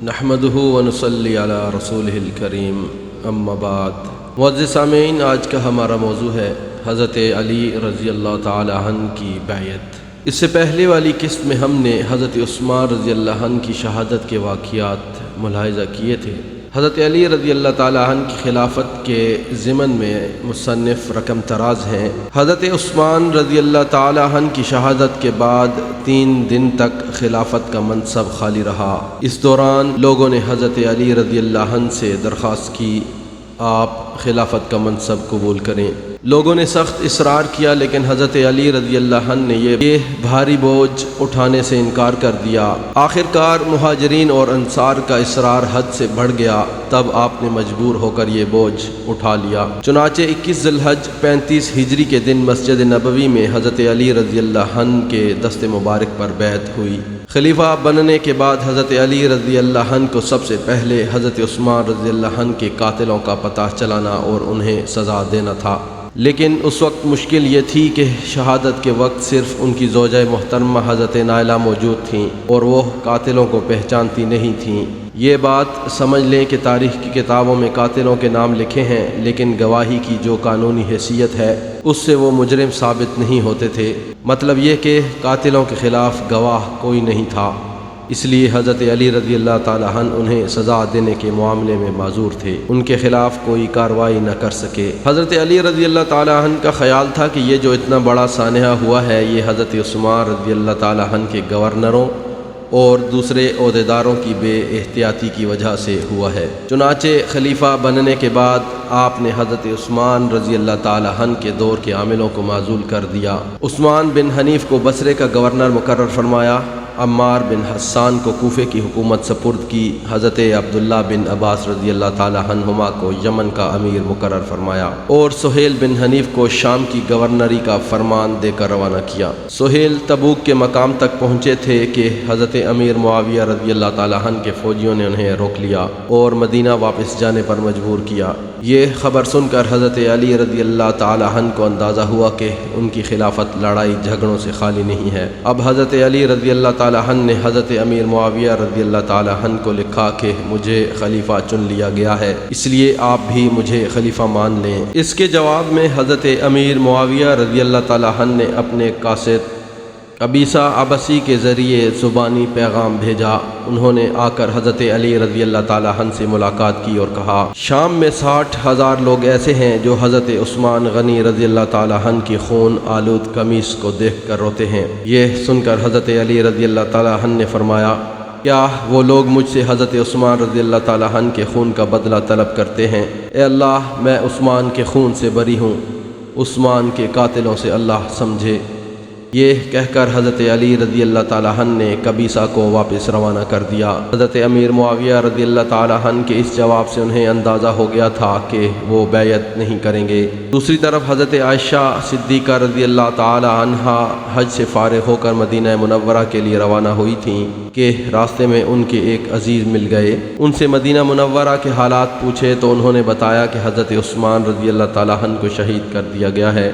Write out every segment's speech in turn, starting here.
نحمدہ ونصلی علی رسولہ الکریم اما بعد۔ معزز سامعین، آج کا ہمارا موضوع ہے حضرت علی رضی اللہ تعالی عنہ کی بیعت۔ اس سے پہلے والی قسط میں ہم نے حضرت عثمان رضی اللہ عنہ کی شہادت کے واقعات ملاحظہ کیے تھے۔ حضرت علی رضی اللہ تعالی عنہ کی خلافت کے ضمن میں مصنف رقم طراز ہیں۔ حضرت عثمان رضی اللہ تعالی عنہ کی شہادت کے بعد 3 دن تک خلافت کا منصب خالی رہا۔ اس دوران لوگوں نے حضرت علی رضی اللہ عنہ سے درخواست کی آپ خلافت کا منصب قبول کریں۔ لوگوں نے سخت اصرار کیا، لیکن حضرت علی رضی اللہ عنہ نے یہ بھاری بوجھ اٹھانے سے انکار کر دیا۔ آخرکار مہاجرین اور انصار کا اصرار حد سے بڑھ گیا، تب آپ نے مجبور ہو کر یہ بوجھ اٹھا لیا۔ چنانچہ 21 ذی الحج 35 ہجری کے دن مسجد نبوی میں حضرت علی رضی اللہ عنہ کے دست مبارک پر بیعت ہوئی۔ خلیفہ بننے کے بعد حضرت علی رضی اللہ عنہ کو سب سے پہلے حضرت عثمان رضی اللہ عنہ کے قاتلوں کا پتہ چلانا اور انہیں سزا دینا تھا، لیکن اس وقت مشکل یہ تھی کہ شہادت کے وقت صرف ان کی زوجہ محترمہ حضرت نائلہ موجود تھیں اور وہ قاتلوں کو پہچانتی نہیں تھیں۔ یہ بات سمجھ لیں کہ تاریخ کی کتابوں میں قاتلوں کے نام لکھے ہیں، لیکن گواہی کی جو قانونی حیثیت ہے اس سے وہ مجرم ثابت نہیں ہوتے تھے۔ مطلب یہ کہ قاتلوں کے خلاف گواہ کوئی نہیں تھا، اس لیے حضرت علی رضی اللہ تعالی عنہ انہیں سزا دینے کے معاملے میں معذور تھے، ان کے خلاف کوئی کارروائی نہ کر سکے۔ حضرت علی رضی اللہ تعالی عنہ کا خیال تھا کہ یہ جو اتنا بڑا سانحہ ہوا ہے یہ حضرت عثمان رضی اللہ تعالی عنہ کے گورنروں اور دوسرے عہدیداروں کی بے احتیاطی کی وجہ سے ہوا ہے۔ چنانچہ خلیفہ بننے کے بعد آپ نے حضرت عثمان رضی اللہ تعالی عنہ کے دور کے عاملوں کو معزول کر دیا۔ عثمان بن حنیف کو بصرے کا گورنر مقرر فرمایا، عمار بن حسان کو کوفے کی حکومت سپرد کی، حضرت عبداللہ بن عباس رضی اللہ تعالی عنہما کو یمن کا امیر مقرر فرمایا اور سہیل بن حنیف کو شام کی گورنری کا فرمان دے کر روانہ کیا۔ سہیل تبوک کے مقام تک پہنچے تھے کہ حضرت امیر معاویہ رضی اللہ تعالی عنہ کے فوجیوں نے انہیں روک لیا اور مدینہ واپس جانے پر مجبور کیا۔ یہ خبر سن کر حضرت علی رضی اللہ تعالی عنہ کو اندازہ ہوا کہ ان کی خلافت لڑائی جھگڑوں سے خالی نہیں ہے۔ اب حضرت علی رضی اللہ تعالی عنہ نے حضرت امیر معاویہ رضی اللہ تعالی عنہ کو لکھا کہ مجھے خلیفہ چن لیا گیا ہے، اس لیے آپ بھی مجھے خلیفہ مان لیں۔ اس کے جواب میں حضرت امیر معاویہ رضی اللہ تعالی عنہ نے اپنے قاصد قبیصہ عبسی کے ذریعے زبانی پیغام بھیجا۔ انہوں نے آ کر حضرت علی رضی اللہ تعالی عنہ سے ملاقات کی اور کہا، شام میں 60,000 لوگ ایسے ہیں جو حضرت عثمان غنی رضی اللہ تعالی عنہ کی خون آلود قمیص کو دیکھ کر روتے ہیں۔ یہ سن کر حضرت علی رضی اللہ تعالی عنہ نے فرمایا، کیا وہ لوگ مجھ سے حضرت عثمان رضی اللہ تعالی عنہ کے خون کا بدلہ طلب کرتے ہیں؟ اے اللہ، میں عثمان کے خون سے بری ہوں، عثمان کے قاتلوں سے اللہ سمجھے۔ یہ کہہ کر حضرت علی رضی اللہ تعالی عنہ نے قبیصہ کو واپس روانہ کر دیا۔ حضرت امیر معاویہ رضی اللہ تعالی عنہ کے اس جواب سے انہیں اندازہ ہو گیا تھا کہ وہ بیعت نہیں کریں گے۔ دوسری طرف حضرت عائشہ صدیقہ رضی اللہ تعالی عنہا حج سے فارغ ہو کر مدینہ منورہ کے لیے روانہ ہوئی تھیں کہ راستے میں ان کے ایک عزیز مل گئے۔ ان سے مدینہ منورہ کے حالات پوچھے تو انہوں نے بتایا کہ حضرت عثمان رضی اللہ تعالی عنہ کو شہید کر دیا گیا ہے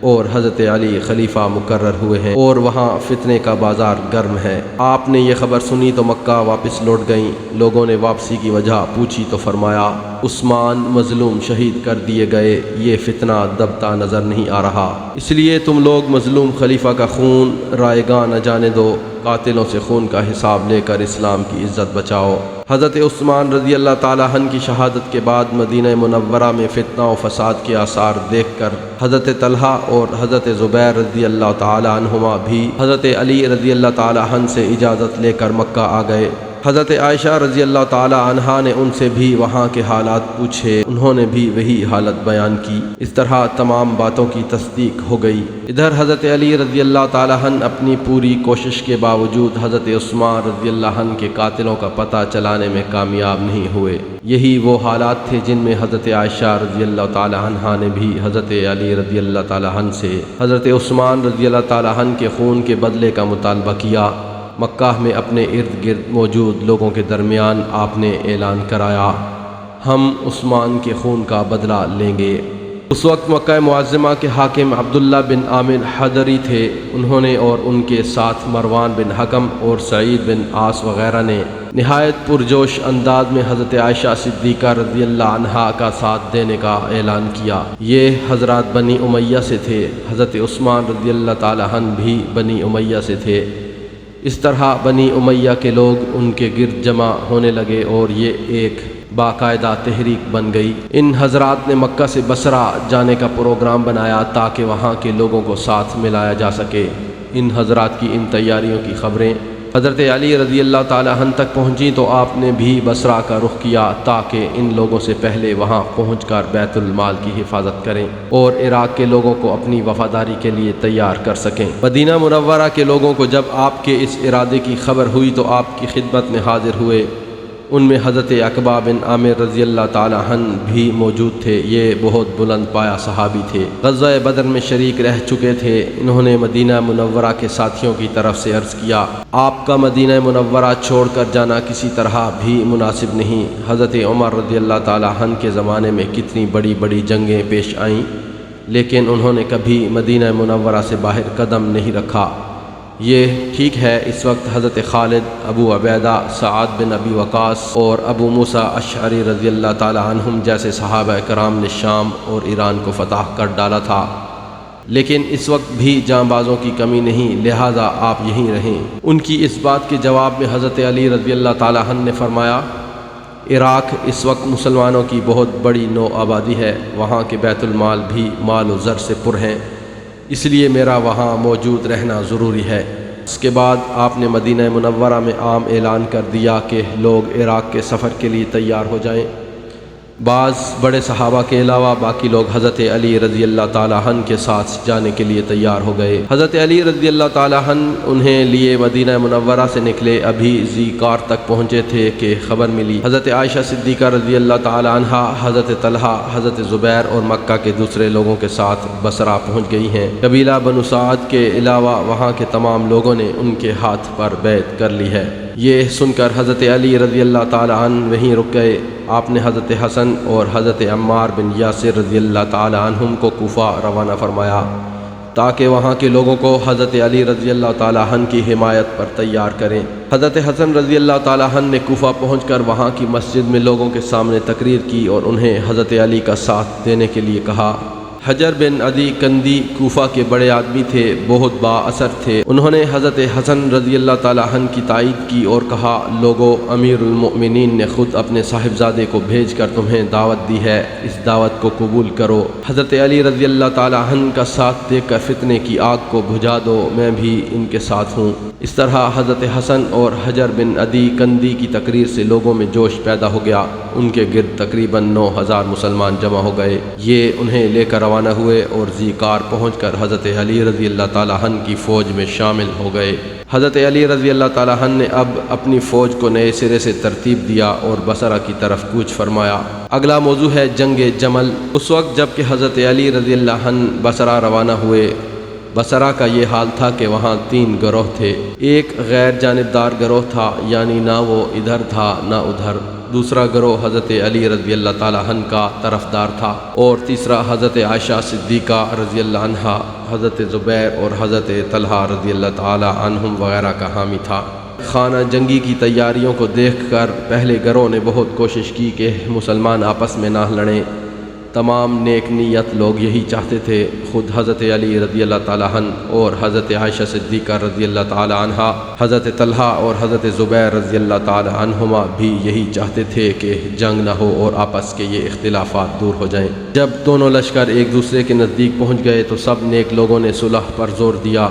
اور حضرت علی خلیفہ مقرر ہوئے ہیں اور وہاں فتنے کا بازار گرم ہے۔ آپ نے یہ خبر سنی تو مکہ واپس لوٹ گئیں۔ لوگوں نے واپسی کی وجہ پوچھی تو فرمایا، عثمان مظلوم شہید کر دیے گئے، یہ فتنہ دبتا نظر نہیں آ رہا، اس لیے تم لوگ مظلوم خلیفہ کا خون رائگاں نہ جانے دو، قاتلوں سے خون کا حساب لے کر اسلام کی عزت بچاؤ۔ حضرت عثمان رضی اللہ تعالی عنہ کی شہادت کے بعد مدینہ منورہ میں فتنہ و فساد کے آثار دیکھ کر حضرت طلحہ اور حضرت زبیر رضی اللہ تعالی عنہما بھی حضرت علی رضی اللہ تعالی عنہ سے اجازت لے کر مکہ آ گئے۔ حضرت عائشہ رضی اللہ تعالی عنہا نے ان سے بھی وہاں کے حالات پوچھے، انہوں نے بھی وہی حالت بیان کی۔ اس طرح تمام باتوں کی تصدیق ہو گئی۔ ادھر حضرت علی رضی اللہ تعالی عنہ اپنی پوری کوشش کے باوجود حضرت عثمان رضی اللہ عنہ کے قاتلوں کا پتہ چلانے میں کامیاب نہیں ہوئے۔ یہی وہ حالات تھے جن میں حضرت عائشہ رضی اللہ تعالی عنہا نے بھی حضرت علی رضی اللہ تعالی عنہ سے حضرت عثمان رضی اللہ تعالی عنہ کے خون کے بدلے کا مطالبہ کیا۔ مکہ میں اپنے ارد گرد موجود لوگوں کے درمیان آپ نے اعلان کرایا، ہم عثمان کے خون کا بدلہ لیں گے۔ اس وقت مکہ معظمہ کے حاکم عبداللہ بن عامر حضری تھے۔ انہوں نے اور ان کے ساتھ مروان بن حکم اور سعید بن عاص وغیرہ نے نہایت پرجوش انداز میں حضرت عائشہ صدیقہ رضی اللہ عنہا کا ساتھ دینے کا اعلان کیا۔ یہ حضرات بنی امیہ سے تھے۔ حضرت عثمان رضی اللہ تعالی عنہ بھی بنی امیہ سے تھے۔ اس طرح بنی امیہ کے لوگ ان کے گرد جمع ہونے لگے اور یہ ایک باقاعدہ تحریک بن گئی۔ ان حضرات نے مکہ سے بصرہ جانے کا پروگرام بنایا تاکہ وہاں کے لوگوں کو ساتھ ملایا جا سکے۔ ان حضرات کی ان تیاریوں کی خبریں حضرت علی رضی اللہ تعالی عنہ تک پہنچیں تو آپ نے بھی بصرہ کا رخ کیا تاکہ ان لوگوں سے پہلے وہاں پہنچ کر بیت المال کی حفاظت کریں اور عراق کے لوگوں کو اپنی وفاداری کے لیے تیار کر سکیں۔ مدینہ منورہ کے لوگوں کو جب آپ کے اس ارادے کی خبر ہوئی تو آپ کی خدمت میں حاضر ہوئے۔ ان میں حضرت عقبہ بن عامر رضی اللہ تعالی عنہ بھی موجود تھے۔ یہ بہت بلند پایہ صحابی تھے، غزوہ بدر میں شریک رہ چکے تھے۔ انہوں نے مدینہ منورہ کے ساتھیوں کی طرف سے عرض کیا، آپ کا مدینہ منورہ چھوڑ کر جانا کسی طرح بھی مناسب نہیں۔ حضرت عمر رضی اللہ تعالی عنہ کے زمانے میں کتنی بڑی بڑی جنگیں پیش آئیں، لیکن انہوں نے کبھی مدینہ منورہ سے باہر قدم نہیں رکھا۔ یہ ٹھیک ہے، اس وقت حضرت خالد، ابو عبیدہ، سعد بن ابی وقاص اور ابو موسیٰ اشعری رضی اللہ تعالی عنہم جیسے صحابہ کرام نے شام اور ایران کو فتح کر ڈالا تھا، لیکن اس وقت بھی جاں بازوں کی کمی نہیں، لہذا آپ یہیں رہیں۔ ان کی اس بات کے جواب میں حضرت علی رضی اللہ تعالی عنہ نے فرمایا، عراق اس وقت مسلمانوں کی بہت بڑی نو آبادی ہے، وہاں کے بیت المال بھی مال و زر سے پر ہیں، اس لیے میرا وہاں موجود رہنا ضروری ہے۔ اس کے بعد آپ نے مدینہ منورہ میں عام اعلان کر دیا کہ لوگ عراق کے سفر کے لیے تیار ہو جائیں۔ بعض بڑے صحابہ کے علاوہ باقی لوگ حضرت علی رضی اللہ تعالی عنہ کے ساتھ جانے کے لیے تیار ہو گئے۔ حضرت علی رضی اللہ تعالی عنہ انہیں لیے مدینہ منورہ سے نکلے، ابھی ذی قار تک پہنچے تھے کہ خبر ملی حضرت عائشہ صدیقہ رضی اللہ تعالی عنہا، حضرت طلحہ، حضرت زبیر اور مکہ کے دوسرے لوگوں کے ساتھ بصرہ پہنچ گئی ہیں۔ قبیلہ بنو سعد کے علاوہ وہاں کے تمام لوگوں نے ان کے ہاتھ پر بیعت کر لی ہے۔ یہ سن کر حضرت علی رضی اللہ تعالی عنہ وہیں رک گئے۔ آپ نے حضرت حسن اور حضرت عمار بن یاسر رضی اللہ تعالی عنہم کو کوفہ روانہ فرمایا تاکہ وہاں کے لوگوں کو حضرت علی رضی اللہ تعالی عنہ کی حمایت پر تیار کریں۔ حضرت حسن رضی اللہ تعالی عنہ نے کوفہ پہنچ کر وہاں کی مسجد میں لوگوں کے سامنے تقریر کی اور انہیں حضرت علی کا ساتھ دینے کے لیے کہا۔ حجر بن عدی کندی کوفہ کے بڑے آدمی تھے، بہت با اثر تھے۔ انہوں نے حضرت حسن رضی اللہ تعالی عنہ کی تائید کی اور کہا، لوگو، امیر المؤمنین نے خود اپنے صاحبزادے کو بھیج کر تمہیں دعوت دی ہے، اس دعوت کو قبول کرو۔ حضرت علی رضی اللہ تعالی عنہ کا ساتھ دے کر فتنے کی آگ کو بجھا دو، میں بھی ان کے ساتھ ہوں۔ اس طرح حضرت حسن اور حجر بن عدی کندی کی تقریر سے لوگوں میں جوش پیدا ہو گیا۔ ان کے گرد تقریباً 9000 مسلمان جمع ہو گئے۔ یہ انہیں لے کر روانہ ہوئے اور ذی قار پہنچ کر حضرت علی رضی اللہ تعالی عنہ کی فوج میں شامل ہو گئے۔ حضرت علی رضی اللہ تعالی عنہ نے اب اپنی فوج کو نئے سرے سے ترتیب دیا اور بصرہ کی طرف کوچ فرمایا۔ اگلا موضوع ہے جنگ جمل۔ اس وقت جب کہ حضرت علی رضی اللہ عنہ بصرہ روانہ ہوئے، بصرہ کا یہ حال تھا کہ وہاں 3 گروہ تھے۔ ایک غیر جانبدار گروہ تھا، یعنی نہ وہ ادھر تھا نہ ادھر۔ دوسرا گروہ حضرت علی رضی اللہ تعالی عنہ کا طرفدار تھا، اور تیسرا حضرت عائشہ صدیقہ رضی اللہ عنہا، حضرت زبیر اور حضرت طلحہ رضی اللہ تعالی عنہم وغیرہ کا حامی تھا۔ خانہ جنگی کی تیاریوں کو دیکھ کر پہلے گروہ نے بہت کوشش کی کہ مسلمان آپس میں نہ لڑیں۔ تمام نیک نیت لوگ یہی چاہتے تھے۔ خود حضرت علی رضی اللہ تعالی عنہ اور حضرت عائشہ صدیقہ رضی اللہ تعالی عنہا، حضرت طلحہ اور حضرت زبیر رضی اللہ تعالی عنہما بھی یہی چاہتے تھے کہ جنگ نہ ہو اور آپس کے یہ اختلافات دور ہو جائیں۔ جب دونوں لشکر ایک دوسرے کے نزدیک پہنچ گئے تو سب نیک لوگوں نے صلح پر زور دیا۔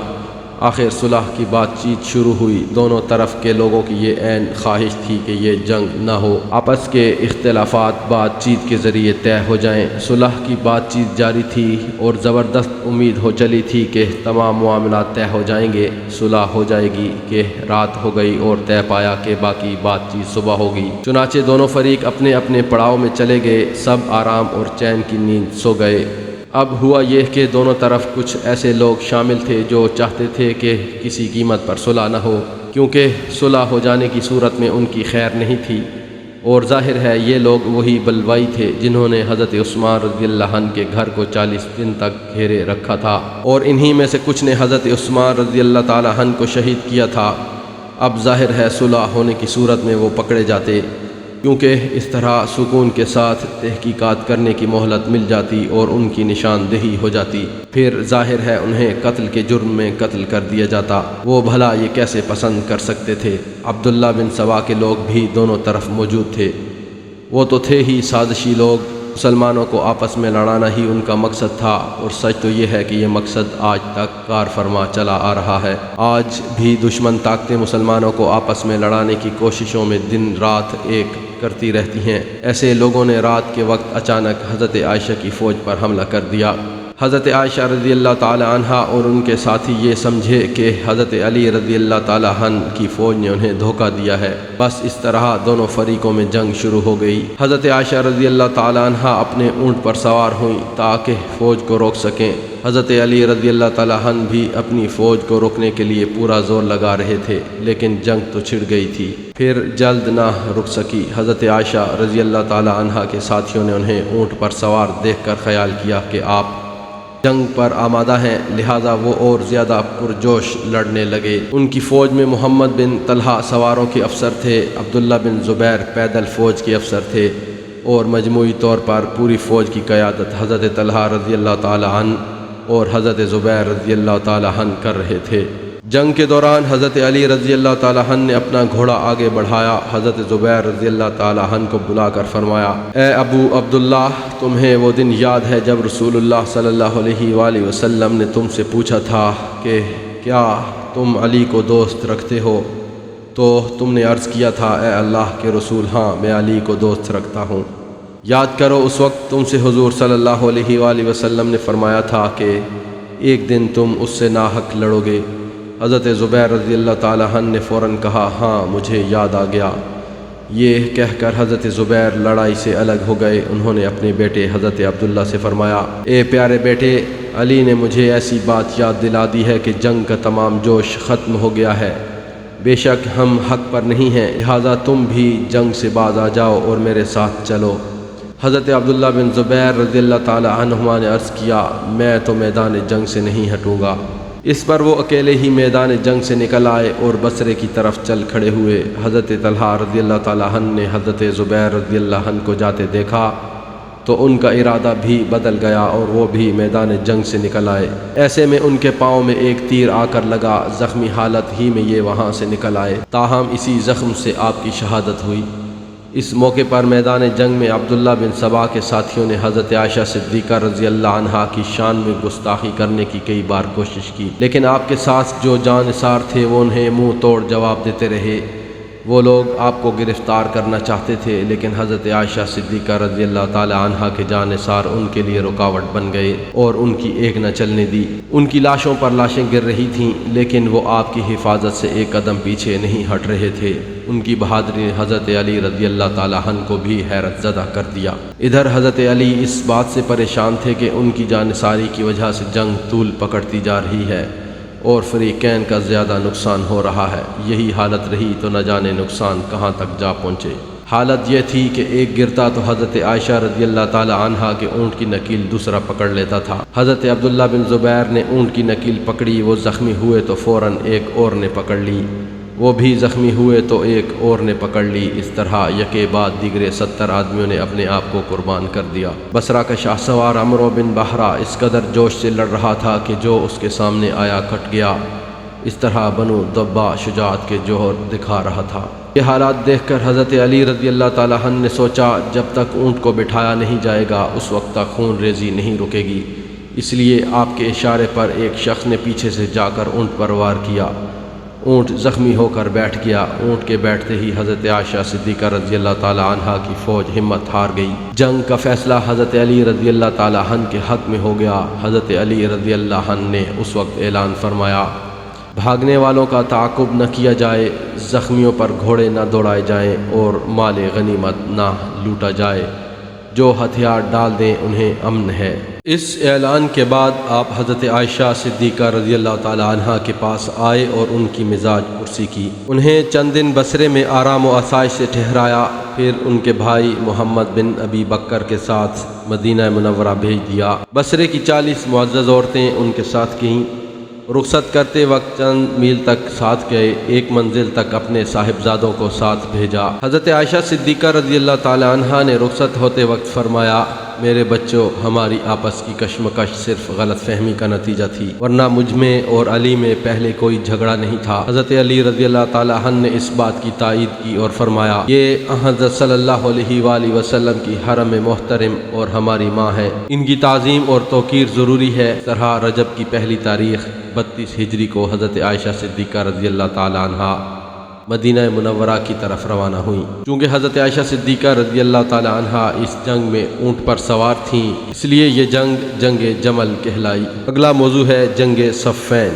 آخر صلح کی بات چیت شروع ہوئی۔ دونوں طرف کے لوگوں کی یہ عین خواہش تھی کہ یہ جنگ نہ ہو، آپس کے اختلافات بات چیت کے ذریعے طے ہو جائیں۔ صلح کی بات چیت جاری تھی اور زبردست امید ہو چلی تھی کہ تمام معاملات طے ہو جائیں گے، صلح ہو جائے گی کہ رات ہو گئی اور طے پایا کہ باقی بات چیت صبح ہوگی۔ چنانچہ دونوں فریق اپنے اپنے پڑاؤ میں چلے گئے، سب آرام اور چین کی نیند سو گئے۔ اب ہوا یہ کہ دونوں طرف کچھ ایسے لوگ شامل تھے جو چاہتے تھے کہ کسی قیمت پر صلح نہ ہو، کیونکہ صلح ہو جانے کی صورت میں ان کی خیر نہیں تھی۔ اور ظاہر ہے یہ لوگ وہی بلوائی تھے جنہوں نے حضرت عثمان رضی اللہ عنہ کے گھر کو 40 دن تک گھیرے رکھا تھا، اور انہی میں سے کچھ نے حضرت عثمان رضی اللہ تعالی عنہ کو شہید کیا تھا۔ اب ظاہر ہے صلح ہونے کی صورت میں وہ پکڑے جاتے، کیونکہ اس طرح سکون کے ساتھ تحقیقات کرنے کی مہلت مل جاتی اور ان کی نشاندہی ہو جاتی، پھر ظاہر ہے انہیں قتل کے جرم میں قتل کر دیا جاتا۔ وہ بھلا یہ کیسے پسند کر سکتے تھے؟ عبداللہ بن سبا کے لوگ بھی دونوں طرف موجود تھے، وہ تو تھے ہی سازشی لوگ، مسلمانوں کو آپس میں لڑانا ہی ان کا مقصد تھا، اور سچ تو یہ ہے کہ یہ مقصد آج تک کار فرما چلا آ رہا ہے۔ آج بھی دشمن طاقتیں مسلمانوں کو آپس میں لڑانے کی کوششوں میں دن رات ایک کرتی رہتی ہیں۔ ایسے لوگوں نے رات کے وقت اچانک حضرت عائشہ کی فوج پر حملہ کر دیا۔ حضرت عائشہ رضی اللہ تعالی عنہا اور ان کے ساتھی یہ سمجھے کہ حضرت علی رضی اللہ تعالی عنہ کی فوج نے انہیں دھوکہ دیا ہے، بس اس طرح دونوں فریقوں میں جنگ شروع ہو گئی۔ حضرت عائشہ رضی اللہ تعالی عنہا اپنے اونٹ پر سوار ہوئیں تاکہ فوج کو روک سکیں۔ حضرت علی رضی اللہ تعالی عنہ بھی اپنی فوج کو روکنے کے لیے پورا زور لگا رہے تھے، لیکن جنگ تو چھڑ گئی تھی، پھر جلد نہ رک سکی۔ حضرت عائشہ رضی اللہ تعالی عنہا کے ساتھیوں نے انہیں اونٹ پر سوار دیکھ کر خیال کیا کہ آپ جنگ پر آمادہ ہیں، لہذا وہ اور زیادہ پرجوش لڑنے لگے۔ ان کی فوج میں محمد بن طلحہ سواروں کے افسر تھے، عبداللہ بن زبیر پیدل فوج کے افسر تھے، اور مجموعی طور پر پوری فوج کی قیادت حضرت طلحہ رضی اللہ تعالی عنہ اور حضرت زبیر رضی اللہ تعالی عنہ کر رہے تھے۔ جنگ کے دوران حضرت علی رضی اللہ تعالی عنہ نے اپنا گھوڑا آگے بڑھایا، حضرت زبیر رضی اللہ تعالی عنہ کو بلا کر فرمایا، اے ابو عبداللہ، تمہیں وہ دن یاد ہے جب رسول اللہ صلی اللہ علیہ وآلہ وسلم نے تم سے پوچھا تھا کہ کیا تم علی کو دوست رکھتے ہو؟ تو تم نے عرض کیا تھا، اے اللہ کے رسول، ہاں میں علی کو دوست رکھتا ہوں۔ یاد کرو اس وقت تم سے حضور صلی اللہ علیہ وآلہ وسلم نے فرمایا تھا کہ ایک دن تم اس سے ناحق لڑو گے۔ حضرت زبیر رضی اللہ تعالی عنہ نے فوراً کہا، ہاں مجھے یاد آ گیا۔ یہ کہہ کر حضرت زبیر لڑائی سے الگ ہو گئے۔ انہوں نے اپنے بیٹے حضرت عبداللہ سے فرمایا، اے پیارے بیٹے، علی نے مجھے ایسی بات یاد دلا دی ہے کہ جنگ کا تمام جوش ختم ہو گیا ہے، بے شک ہم حق پر نہیں ہیں، لہذا تم بھی جنگ سے باز آ جاؤ اور میرے ساتھ چلو۔ حضرت عبداللہ بن زبیر رضی اللہ تعالی عنہما نے عرض کیا، میں تو میدان جنگ سے نہیں ہٹوں گا۔ اس پر وہ اکیلے ہی میدان جنگ سے نکل آئے اور بصرے کی طرف چل کھڑے ہوئے۔ حضرت طلحہ رضی اللہ تعالی عنہ نے حضرت زبیر رضی اللہ عنہ کو جاتے دیکھا تو ان کا ارادہ بھی بدل گیا اور وہ بھی میدان جنگ سے نکل آئے۔ ایسے میں ان کے پاؤں میں ایک تیر آ کر لگا، زخمی حالت ہی میں یہ وہاں سے نکل آئے، تاہم اسی زخم سے آپ کی شہادت ہوئی۔ اس موقع پر میدان جنگ میں عبداللہ بن سبا کے ساتھیوں نے حضرت عائشہ صدیقہ رضی اللہ عنہا کی شان میں گستاخی کرنے کی کئی بار کوشش کی، لیکن آپ کے ساتھ جو جان نثار تھے وہ انہیں منہ توڑ جواب دیتے رہے۔ وہ لوگ آپ کو گرفتار کرنا چاہتے تھے، لیکن حضرت عائشہ صدیقہ رضی اللہ تعالی عنہا کے جان نثار ان کے لیے رکاوٹ بن گئے اور ان کی ایک نہ چلنے دی۔ ان کی لاشوں پر لاشیں گر رہی تھیں، لیکن وہ آپ کی حفاظت سے ایک قدم پیچھے نہیں ہٹ رہے تھے۔ ان کی بہادری نے حضرت علی رضی اللہ تعالی عنہ کو بھی حیرت زدہ کر دیا۔ ادھر حضرت علی اس بات سے پریشان تھے کہ ان کی جان نثاری کی وجہ سے جنگ طول پکڑتی جا رہی ہے اور فریقین کا زیادہ نقصان ہو رہا ہے۔ یہی حالت رہی تو نہ جانے نقصان کہاں تک جا پہنچے۔ حالت یہ تھی کہ ایک گرتا تو حضرت عائشہ رضی اللہ تعالی عنہا کے اونٹ کی نکیل دوسرا پکڑ لیتا تھا۔ حضرت عبداللہ بن زبیر نے اونٹ کی نکیل پکڑی، وہ زخمی ہوئے تو فوراً ایک اور نے پکڑ لی، وہ بھی زخمی ہوئے تو ایک اور نے پکڑ لی۔ اس طرح یکے بعد دیگرے 70 آدمیوں نے اپنے آپ کو قربان کر دیا۔ بصرہ کا شاہ سوار عمرو بن بحرہ اس قدر جوش سے لڑ رہا تھا کہ جو اس کے سامنے آیا کٹ گیا۔ اس طرح بنو ضبا شجاعت کے جوہر دکھا رہا تھا۔ یہ حالات دیکھ کر حضرت علی رضی اللہ تعالی عنہ نے سوچا، جب تک اونٹ کو بٹھایا نہیں جائے گا اس وقت تک خون ریزی نہیں رکے گی، اس لیے آپ کے اشارے پر ایک شخص نے پیچھے سے جا کر اونٹ پر وار کیا۔ اونٹ زخمی ہو کر بیٹھ گیا۔ اونٹ کے بیٹھتے ہی حضرت عائشہ صدیقہ رضی اللہ تعالی عنہا کی فوج ہمت ہار گئی۔ جنگ کا فیصلہ حضرت علی رضی اللہ تعالی عنہ کے حق میں ہو گیا۔ حضرت علی رضی اللہ عنہ نے اس وقت اعلان فرمایا، بھاگنے والوں کا تعاقب نہ کیا جائے، زخمیوں پر گھوڑے نہ دوڑائے جائیں اور مال غنیمت نہ لوٹا جائے، جو ہتھیار ڈال دیں انہیں امن ہے۔ اس اعلان کے بعد آپ حضرت عائشہ صدیقہ رضی اللہ تعالی عنہا کے پاس آئے اور ان کی مزاج پرسی کی۔ انہیں چند دن بصرے میں آرام و آسائش سے ٹھہرایا، پھر ان کے بھائی محمد بن ابی بکر کے ساتھ مدینہ منورہ بھیج دیا۔ بصرے کی 40 معزز عورتیں ان کے ساتھ گئیں۔ رخصت کرتے وقت چند میل تک ساتھ گئے، ایک منزل تک اپنے صاحبزادوں کو ساتھ بھیجا۔ حضرت عائشہ صدیقہ رضی اللہ تعالی عنہا نے رخصت ہوتے وقت فرمایا، میرے بچوں، ہماری آپس کی کشمکش صرف غلط فہمی کا نتیجہ تھی، ورنہ مجھ میں اور علی میں پہلے کوئی جھگڑا نہیں تھا۔ حضرت علی رضی اللہ تعالی عنہ نے اس بات کی تائید کی اور فرمایا، یہ حضرت صلی اللہ علیہ وآلہ وسلم کی حرم محترم اور ہماری ماں ہے، ان کی تعظیم اور توقیر ضروری ہے۔ اس طرح رجب کی پہلی تاریخ 32 ہجری کو حضرت عائشہ صدیقہ رضی اللہ تعالی عنہا مدینہ منورہ کی طرف روانہ ہوئیں۔ چونکہ حضرت عائشہ صدیقہ رضی اللہ تعالی عنہا اس جنگ میں اونٹ پر سوار تھیں، اس لیے یہ جنگ جمل کہلائی۔ اگلا موضوع ہے جنگ صفین۔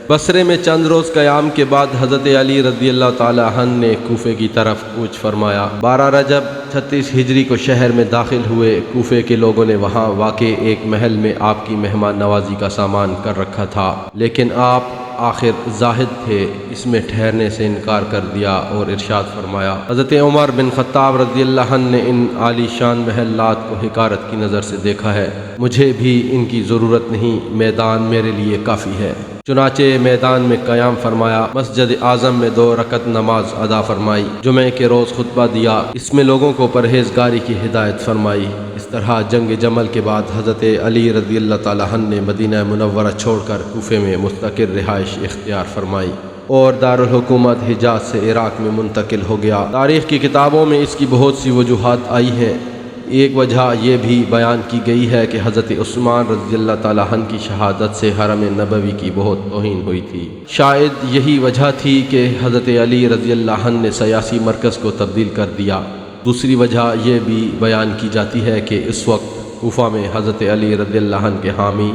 بصرے میں چند روز قیام کے بعد حضرت علی رضی اللہ تعالی عنہ نے کوفے کی طرف کوچ فرمایا۔ 12 رجب 36 ہجری کو شہر میں داخل ہوئے۔ کوفے کے لوگوں نے وہاں واقع ایک محل میں آپ کی مہمان نوازی کا سامان کر رکھا تھا، لیکن آپ آخر زاہد تھے، اس میں ٹھہرنے سے انکار کر دیا اور ارشاد فرمایا۔ حضرت عمر بن خطاب رضی اللہ عنہ نے ان عالی شان محلات کو حقارت کی نظر سے دیکھا ہے، مجھے بھی ان کی ضرورت نہیں، میدان میرے لیے کافی ہے۔ چنانچہ میدان میں قیام فرمایا، مسجد اعظم میں 2 رکعت نماز ادا فرمائی، جمعے کے روز خطبہ دیا، اس میں لوگوں کو پرہیزگاری کی ہدایت فرمائی۔ اس طرح جنگ جمل کے بعد حضرت علی رضی اللہ تعالی عنہ نے مدینہ منورہ چھوڑ کر کوفے میں مستقر رہائش اختیار فرمائی اور دارالحکومت حجاز سے عراق میں منتقل ہو گیا۔ تاریخ کی کتابوں میں اس کی بہت سی وجوہات آئی ہیں۔ ایک وجہ یہ بھی بیان کی گئی ہے کہ حضرت عثمان رضی اللہ تعالی عنہ کی شہادت سے حرم نبوی کی بہت توہین ہوئی تھی۔ شاید یہی وجہ تھی کہ حضرت علی رضی اللہ عنہ نے سیاسی مرکز کو تبدیل کر دیا۔ دوسری وجہ یہ بھی بیان کی جاتی ہے کہ اس وقت کوفہ میں حضرت علی رضی اللہ عنہ کے حامی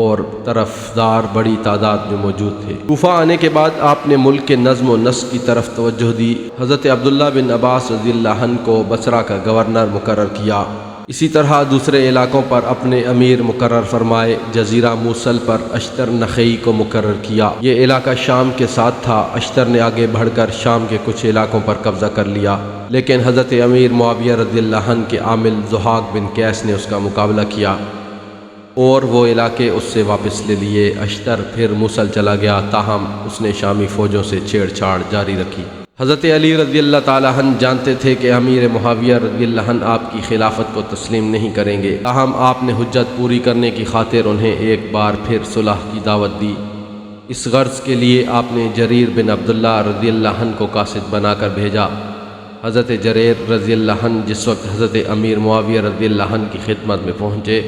اور طرفدار بڑی تعداد میں موجود تھے۔ کوفہ آنے کے بعد آپ نے ملک کے نظم و نسق کی طرف توجہ دی۔ حضرت عبداللہ بن عباس رضی اللہ عنہ کو بصرہ کا گورنر مقرر کیا۔ اسی طرح دوسرے علاقوں پر اپنے امیر مقرر فرمائے۔ جزیرہ موصل پر اشتر نخعی کو مقرر کیا۔ یہ علاقہ شام کے ساتھ تھا۔ اشتر نے آگے بڑھ کر شام کے کچھ علاقوں پر قبضہ کر لیا، لیکن حضرت امیر معاویہ رضی اللہ عنہ کے عامل ضحاک بن قیس نے اس کا مقابلہ کیا اور وہ علاقے اس سے واپس لے لیے۔ اشتر پھر موصل چلا گیا، تاہم اس نے شامی فوجوں سے چھیڑ چھاڑ جاری رکھی۔ حضرت علی رضی اللہ تعالی عنہ جانتے تھے کہ امیر معاویہ رضی اللہ عنہ آپ کی خلافت کو تسلیم نہیں کریں گے، تاہم آپ نے حجت پوری کرنے کی خاطر انہیں ایک بار پھر صلح کی دعوت دی۔ اس غرض کے لیے آپ نے جریر بن عبداللہ رضی اللہ عنہ کو قاصد بنا کر بھیجا۔ حضرت جریر رضی اللہ عنہ جس وقت حضرت امیر معاویہ رضی اللہ عنہ کی خدمت میں پہنچے،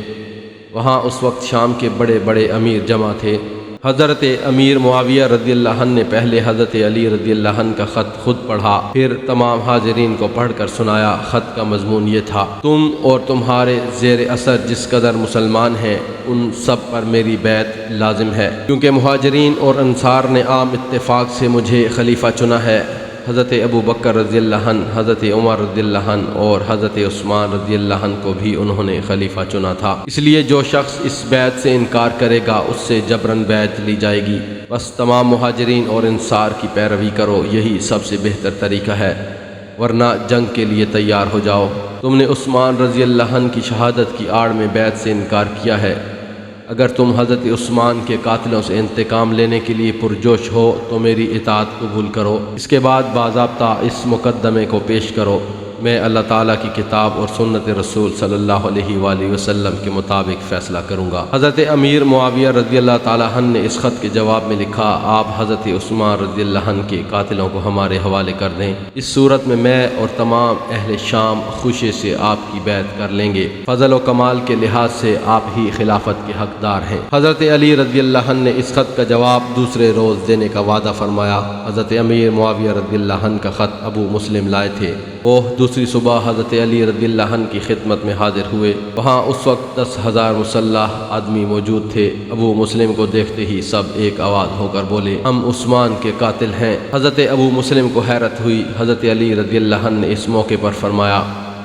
وہاں اس وقت شام کے بڑے بڑے امیر جمع تھے۔ حضرت امیر معاویہ رضی اللہ عنہ نے پہلے حضرت علی رضی اللہ عنہ کا خط خود پڑھا، پھر تمام حاضرین کو پڑھ کر سنایا۔ خط کا مضمون یہ تھا، تم اور تمہارے زیر اثر جس قدر مسلمان ہیں ان سب پر میری بیعت لازم ہے، کیونکہ مہاجرین اور انصار نے عام اتفاق سے مجھے خلیفہ چنا ہے۔ حضرت ابو بکر رضی اللہ عنہ، حضرت عمر رضی اللہ عنہ اور حضرت عثمان رضی اللہ عنہ کو بھی انہوں نے خلیفہ چنا تھا، اس لیے جو شخص اس بیعت سے انکار کرے گا اس سے جبراً بیعت لی جائے گی۔ بس تمام مہاجرین اور انصار کی پیروی کرو، یہی سب سے بہتر طریقہ ہے، ورنہ جنگ کے لیے تیار ہو جاؤ۔ تم نے عثمان رضی اللہ عنہ کی شہادت کی آڑ میں بیعت سے انکار کیا ہے، اگر تم حضرت عثمان کے قاتلوں سے انتقام لینے کے لیے پرجوش ہو تو میری اطاعت قبول کرو، اس کے بعد باضابطہ اس مقدمے کو پیش کرو، میں اللہ تعالیٰ کی کتاب اور سنت رسول صلی اللہ علیہ وآلہ وسلم کے مطابق فیصلہ کروں گا۔ حضرت امیر معاویہ رضی اللہ تعالیٰ عنہ نے اس خط کے جواب میں لکھا، آپ حضرت عثمان رضی اللہ عنہ کے قاتلوں کو ہمارے حوالے کر دیں، اس صورت میں میں اور تمام اہل شام خوشی سے آپ کی بیعت کر لیں گے، فضل و کمال کے لحاظ سے آپ ہی خلافت کے حقدار ہیں۔ حضرت علی رضی اللہ عنہ نے اس خط کا جواب دوسرے روز دینے کا وعدہ فرمایا۔ حضرت امیر معاویہ رضی اللہ عنہ کا خط ابو مسلم لائے تھے، وہ دوسری صبح حضرت علی رضی اللہ عنہ کی خدمت میں حاضر ہوئے۔ وہاں اس وقت 10,000 مسلح آدمی موجود تھے۔ ابو مسلم کو دیکھتے ہی سب ایک آواز ہو کر بولے، ہم عثمان کے قاتل ہیں۔ حضرت ابو مسلم کو حیرت ہوئی۔ حضرت علی رضی اللہ عنہ نے اس موقع پر فرمایا،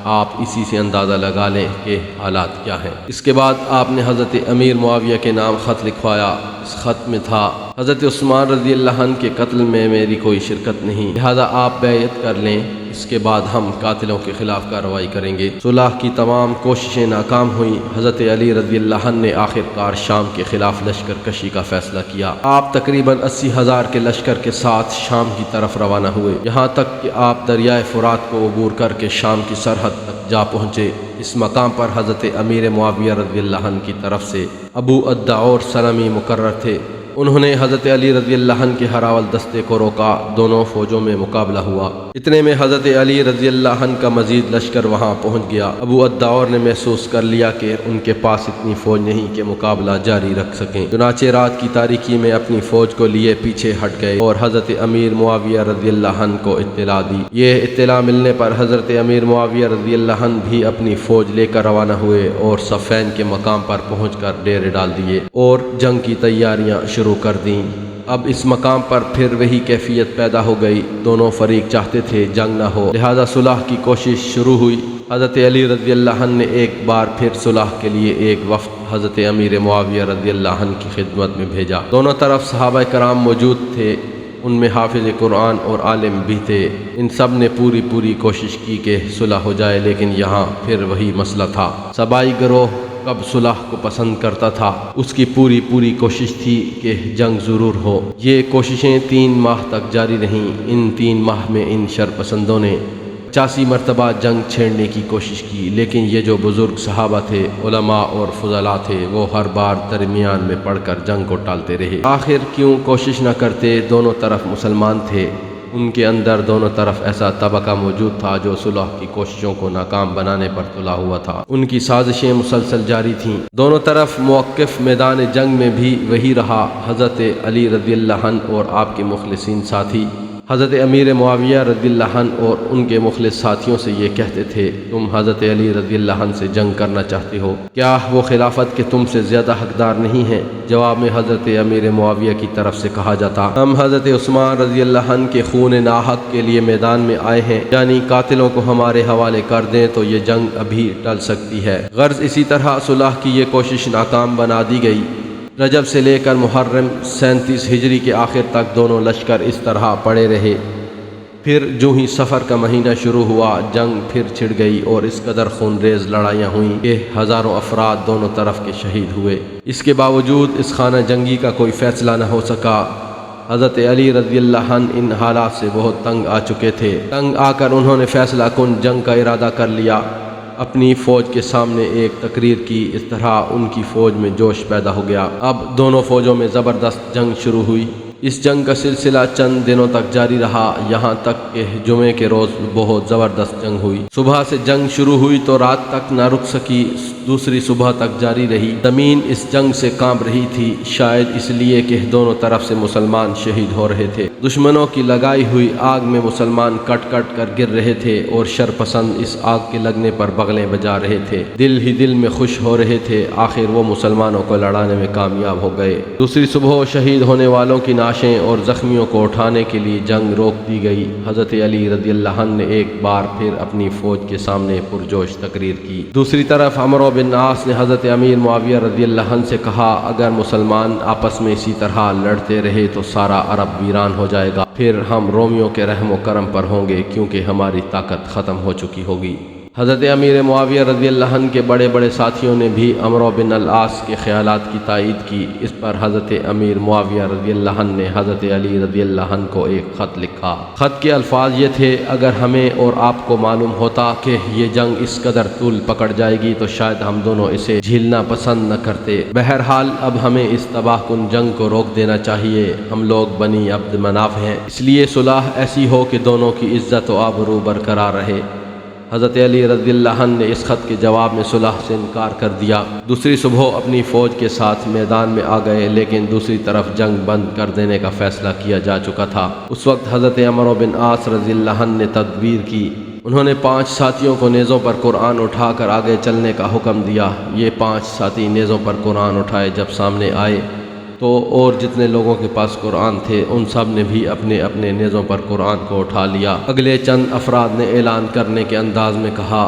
آپ اسی سے اندازہ لگا لیں کہ حالات کیا ہیں۔ اس کے بعد آپ نے حضرت امیر معاویہ کے نام خط لکھوایا۔ اس خط میں تھا: حضرت عثمان رضی اللہ عنہ کے قتل میں میری کوئی شرکت نہیں، لہذا آپ بیعت کر لیں، اس کے بعد ہم قاتلوں کے خلاف کارروائی کریں گے۔ صلح کی تمام کوششیں ناکام ہوئیں۔ حضرت علی رضی اللہ عنہ نے آخر کار شام کے خلاف لشکر کشی کا فیصلہ کیا۔ آپ تقریباً 80,000 کے لشکر کے ساتھ شام کی طرف روانہ ہوئے، یہاں تک کہ آپ دریائے فرات کو عبور کر کے شام کی سرحد تک جا پہنچے۔ اس مقام پر حضرت امیر معاویہ رضی اللہ عنہ کی طرف سے ابو الدعور سلمی مقرر تھے۔ انہوں نے حضرت علی رضی اللہ عنہ کے ہراول دستے کو روکا۔ دونوں فوجوں میں مقابلہ ہوا۔ اتنے میں حضرت علی رضی اللہ عنہ کا مزید لشکر وہاں پہنچ گیا۔ ابو الدعور نے محسوس کر لیا کہ ان کے پاس اتنی فوج نہیں کہ مقابلہ جاری رکھ سکیں، چنانچہ رات کی تاریکی میں اپنی فوج کو لیے پیچھے ہٹ گئے اور حضرت امیر معاویہ رضی اللہ عنہ کو اطلاع دی۔ یہ اطلاع ملنے پر حضرت امیر معاویہ رضی اللہ عنہ بھی اپنی فوج لے کر روانہ ہوئے اور صفین کے مقام پر پہنچ کر ڈیرے ڈال دیے اور جنگ کی تیاریاں شروع کر دیں۔ اب اس مقام پر پھر وہی کیفیت پیدا ہو گئی۔ دونوں فریق چاہتے تھے جنگ نہ ہو، لہذا صلح کی کوشش شروع ہوئی۔ حضرت علی رضی اللہ عنہ نے ایک بار پھر صلح کے لیے ایک وفد حضرت امیر معاویہ رضی اللہ عنہ کی خدمت میں بھیجا۔ دونوں طرف صحابہ کرام موجود تھے، ان میں حافظ قرآن اور عالم بھی تھے۔ ان سب نے پوری کوشش کی کہ صلح ہو جائے، لیکن یہاں پھر وہی مسئلہ تھا۔ سبائی گروہ کب صلح کو پسند کرتا تھا، اس کی پوری کوشش تھی کہ جنگ ضرور ہو۔ یہ کوششیں 3 ماہ تک جاری رہیں۔ ان 3 ماہ میں ان شرپسندوں نے 85 مرتبہ جنگ چھیڑنے کی کوشش کی، لیکن یہ جو بزرگ صحابہ تھے، علماء اور فضلاء تھے، وہ ہر بار درمیان میں پڑھ کر جنگ کو ٹالتے رہے۔ آخر کیوں کوشش نہ کرتے؟ دونوں طرف مسلمان تھے، ان کے اندر دونوں طرف ایسا طبقہ موجود تھا جو صلح کی کوششوں کو ناکام بنانے پر تلا ہوا تھا۔ ان کی سازشیں مسلسل جاری تھیں۔ دونوں طرف موقف میدان جنگ میں بھی وہی رہا۔ حضرت علی رضی اللہ عنہ اور آپ کے مخلصین ساتھی حضرت امیر معاویہ رضی اللہ عنہ اور ان کے مخلص ساتھیوں سے یہ کہتے تھے: تم حضرت علی رضی اللہ عنہ سے جنگ کرنا چاہتے ہو، کیا وہ خلافت کے تم سے زیادہ حقدار نہیں ہیں؟ جواب میں حضرت امیر معاویہ کی طرف سے کہا جاتا: ہم حضرت عثمان رضی اللہ عنہ کے خون ناحق کے لیے میدان میں آئے ہیں، یعنی قاتلوں کو ہمارے حوالے کر دیں تو یہ جنگ ابھی ٹل سکتی ہے۔ غرض اسی طرح صلح کی یہ کوشش ناکام بنا دی گئی۔ رجب سے لے کر محرم 37 ہجری کے آخر تک دونوں لشکر اس طرح پڑے رہے۔ پھر جو ہی سفر کا مہینہ شروع ہوا، جنگ پھر چھڑ گئی اور اس قدر خونریز لڑائیاں ہوئیں کہ ہزاروں افراد دونوں طرف کے شہید ہوئے۔ اس کے باوجود اس خانہ جنگی کا کوئی فیصلہ نہ ہو سکا۔ حضرت علی رضی اللہ عنہ ان حالات سے بہت تنگ آ چکے تھے۔ تنگ آ کر انہوں نے فیصلہ کن جنگ کا ارادہ کر لیا۔ اپنی فوج کے سامنے ایک تقریر کی، اس طرح ان کی فوج میں جوش پیدا ہو گیا۔ اب دونوں فوجوں میں زبردست جنگ شروع ہوئی۔ اس جنگ کا سلسلہ چند دنوں تک جاری رہا، یہاں تک کہ جمعے کے روز بہت زبردست جنگ ہوئی۔ صبح سے جنگ شروع ہوئی تو رات تک نہ رک سکی، دوسری صبح تک جاری رہی۔ زمین اس جنگ سے کانپ رہی تھی، شاید اس لیے کہ دونوں طرف سے مسلمان شہید ہو رہے تھے۔ دشمنوں کی لگائی ہوئی آگ میں مسلمان کٹ کر گر رہے تھے اور شرپسند اس آگ کے لگنے پر بغلیں بجا رہے تھے، دل ہی دل میں خوش ہو رہے تھے۔ آخر وہ مسلمانوں کو لڑانے میں کامیاب ہو گئے۔ دوسری صبح شہید ہونے والوں کی نعشیں اور زخمیوں کو اٹھانے کے لیے جنگ روک دی گئی۔ حضرت علی رضی اللہ عنہ نے ایک بار پھر اپنی فوج کے سامنے پرجوش تقریر کی۔ دوسری طرف عمرو بن عاص نے حضرت امیر معاویہ رضی اللہ عنہ سے کہا: اگر مسلمان آپس میں اسی طرح لڑتے رہے تو سارا عرب ویران ہو جائے گا، پھر ہم رومیوں کے رحم و کرم پر ہوں گے، کیونکہ ہماری طاقت ختم ہو چکی ہوگی۔ حضرت امیر معاویہ رضی اللہ عنہ کے بڑے بڑے ساتھیوں نے بھی عمرو بن العاص کے خیالات کی تائید کی۔ اس پر حضرت امیر معاویہ رضی اللہ عنہ نے حضرت علی رضی اللہ عنہ کو ایک خط لکھا۔ خط کے الفاظ یہ تھے: اگر ہمیں اور آپ کو معلوم ہوتا کہ یہ جنگ اس قدر طول پکڑ جائے گی تو شاید ہم دونوں اسے جھیلنا پسند نہ کرتے۔ بہرحال اب ہمیں اس تباہ کن جنگ کو روک دینا چاہیے۔ ہم لوگ بنی عبد مناف ہیں، اس لیے صلح ایسی ہو کہ دونوں کی عزت و آبرو برقرار رہے۔ حضرت علی رضی اللہ عنہ نے اس خط کے جواب میں صلح سے انکار کر دیا۔ دوسری صبح اپنی فوج کے ساتھ میدان میں آ گئے، لیکن دوسری طرف جنگ بند کر دینے کا فیصلہ کیا جا چکا تھا۔ اس وقت حضرت عمرو بن عاص رضی اللہ عنہ نے تدبیر کی۔ انہوں نے 5 ساتھیوں کو نیزوں پر قرآن اٹھا کر آگے چلنے کا حکم دیا۔ یہ 5 ساتھی نیزوں پر قرآن اٹھائے جب سامنے آئے تو اور جتنے لوگوں کے پاس قرآن تھے ان سب نے بھی اپنے اپنے نیزوں پر قرآن کو اٹھا لیا۔ اگلے چند افراد نے اعلان کرنے کے انداز میں کہا: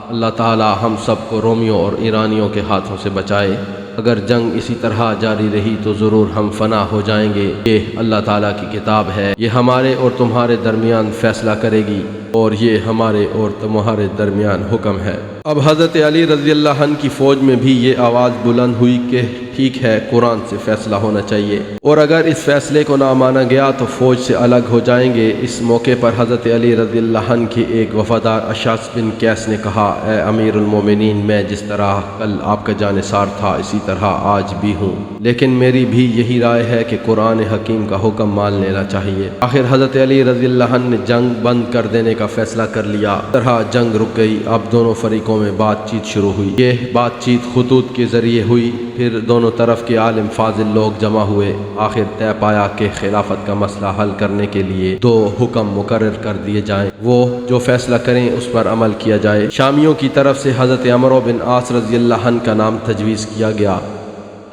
اللہ تعالی ہم سب کو رومیوں اور ایرانیوں کے ہاتھوں سے بچائے۔ اگر جنگ اسی طرح جاری رہی تو ضرور ہم فنا ہو جائیں گے۔ یہ اللہ تعالیٰ کی کتاب ہے، یہ ہمارے اور تمہارے درمیان فیصلہ کرے گی، اور یہ ہمارے اور تمہارے درمیان حکم ہے۔ اب حضرت علی رضی اللہ عنہ کی فوج میں بھی یہ آواز بلند ہوئی کہ ٹھیک ہے، قرآن سے فیصلہ ہونا چاہیے، اور اگر اس فیصلے کو نہ مانا گیا تو فوج سے الگ ہو جائیں گے۔ اس موقع پر حضرت علی رضی اللہ عنہ کے ایک وفادار اشعث بن قیس نے کہا، اے امیر المومنین، میں جس طرح کل آپ کا جانثار تھا اسی طرح آج بھی ہوں، لیکن میری بھی یہی رائے ہے کہ قرآن حکیم کا حکم مان لینا چاہیے۔ آخر حضرت علی رضی اللہ عنہ نے جنگ بند کر دینے کا فیصلہ کر لیا۔ اس طرح جنگ رک گئی۔ اب دونوں فریقوں میں بات چیت شروع ہوئی۔ یہ بات چیت خطوط کے ذریعے ہوئی، پھر دونوں طرف کے عالم فاضل لوگ جمع ہوئے۔ آخر طے پایا کہ خلافت کا مسئلہ حل کرنے کے لیے دو حکم مقرر کر دیے جائیں، وہ جو فیصلہ کریں اس پر عمل کیا جائے۔ شامیوں کی طرف سے حضرت عمرو بن عاص رضی اللہ عنہ کا نام تجویز کیا گیا۔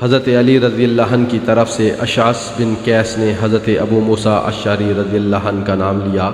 حضرت علی رضی اللہ عنہ کی طرف سے اشعث بن قیس نے حضرت ابو موسیٰ اشعری رضی اللہ عنہ کا نام لیا،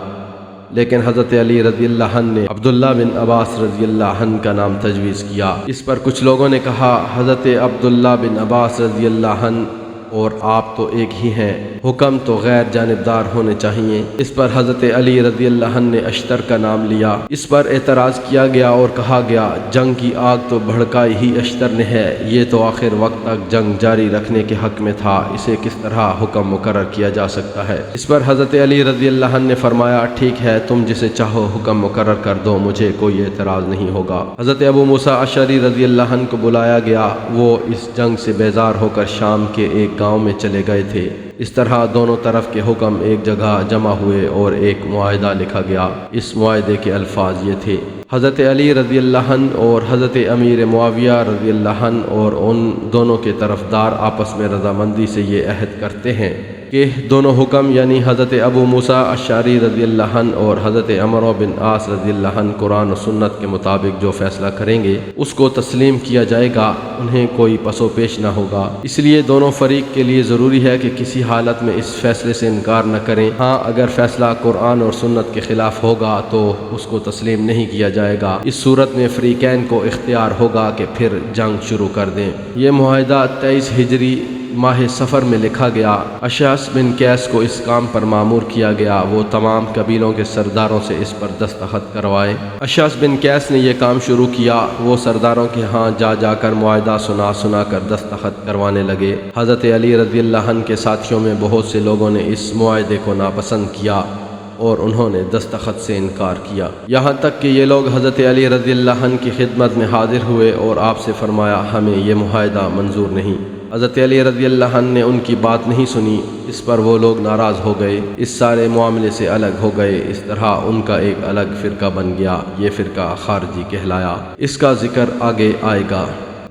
لیکن حضرت علی رضی اللہ عنہ نے عبداللہ بن عباس رضی اللہ عنہ کا نام تجویز کیا۔ اس پر کچھ لوگوں نے کہا، حضرت عبداللہ بن عباس رضی اللہ عنہ اور آپ تو ایک ہی ہیں، حکم تو غیر جانبدار ہونے چاہیے۔ اس پر حضرت علی رضی اللہ عنہ نے اشتر کا نام لیا۔ اس پر اعتراض کیا گیا اور کہا گیا، جنگ کی آگ تو بھڑکائی ہی اشتر نے ہے، یہ تو آخر وقت تک جنگ جاری رکھنے کے حق میں تھا، اسے کس طرح حکم مقرر کیا جا سکتا ہے؟ اس پر حضرت علی رضی اللہ عنہ نے فرمایا، ٹھیک ہے، تم جسے چاہو حکم مقرر کر دو، مجھے کوئی اعتراض نہیں ہوگا۔ حضرت ابو موسیٰ اشعری رضی اللہ عنہ کو بلایا گیا، وہ اس جنگ سے بیزار ہو کر شام کے ایک گاؤں میں چلے گئے تھے۔ اس طرح دونوں طرف کے حکم ایک جگہ جمع ہوئے اور ایک معاہدہ لکھا گیا۔ اس معاہدے کے الفاظ یہ تھے، حضرت علی رضی اللہ عنہ اور حضرت امیر معاویہ رضی اللہ عنہ اور ان دونوں کے طرفدار آپس میں رضامندی سے یہ عہد کرتے ہیں کہ دونوں حکم یعنی حضرت ابو موسیٰ اشعری رضی اللہ عنہ اور حضرت عمرو بن عاص رضی اللہ عنہ قرآن و سنت کے مطابق جو فیصلہ کریں گے اس کو تسلیم کیا جائے گا، انہیں کوئی پس و پیش نہ ہوگا۔ اس لیے دونوں فریق کے لیے ضروری ہے کہ کسی حالت میں اس فیصلے سے انکار نہ کریں۔ ہاں، اگر فیصلہ قرآن اور سنت کے خلاف ہوگا تو اس کو تسلیم نہیں کیا جائے گا۔ اس صورت میں فریقین کو اختیار ہوگا کہ پھر جنگ شروع کر دیں۔ یہ معاہدہ 23 ہجری ماہ سفر میں لکھا گیا۔ اشعث بن قیس کو اس کام پر مامور کیا گیا، وہ تمام قبیلوں کے سرداروں سے اس پر دستخط کروائے۔ اشعث بن قیس نے یہ کام شروع کیا، وہ سرداروں کے ہاں جا جا کر معاہدہ سنا کر دستخط کروانے لگے۔ حضرت علی رضی اللہ عنہ کے ساتھیوں میں بہت سے لوگوں نے اس معاہدے کو ناپسند کیا اور انہوں نے دستخط سے انکار کیا، یہاں تک کہ یہ لوگ حضرت علی رضی اللہ عنہ کی خدمت میں حاضر ہوئے اور آپ سے فرمایا، ہمیں یہ معاہدہ منظور نہیں۔ حضرت علی رضی اللہ عنہ نے ان کی بات نہیں سنی، اس پر وہ لوگ ناراض ہو گئے، اس سارے معاملے سے الگ ہو گئے۔ اس طرح ان کا ایک الگ فرقہ بن گیا، یہ فرقہ خارجی کہلایا، اس کا ذکر آگے آئے گا۔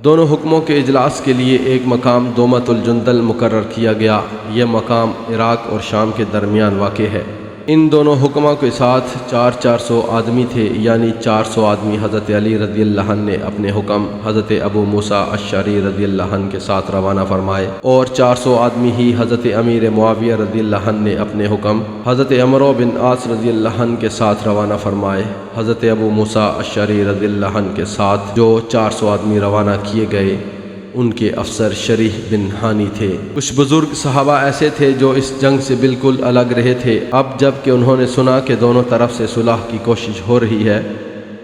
دونوں حکموں کے اجلاس کے لیے ایک مقام دومت الجندل مقرر کیا گیا، یہ مقام عراق اور شام کے درمیان واقع ہے۔ ان دونوں حکموں کے ساتھ 400 آدمی تھے، یعنی 400 آدمی حضرت علی رضی اللہ عنہ نے اپنے حکم حضرت ابو موسیٰ اشعری رضی اللہ عنہ کے ساتھ روانہ فرمائے، اور 400 آدمی ہی حضرت امیر معاویہ رضی اللہ عنہ نے اپنے حکم حضرت عمرو بن عاص رضی اللہ عنہ کے ساتھ روانہ فرمائے۔ حضرت ابو موسیٰ اشعری رضی اللہ عنہ کے ساتھ جو 400 آدمی روانہ کیے گئے ان کے افسر شریح بن ہانی تھے۔ کچھ بزرگ صحابہ ایسے تھے جو اس جنگ سے بالکل الگ رہے تھے۔ اب جب کہ انہوں نے سنا کہ دونوں طرف سے صلح کی کوشش ہو رہی ہے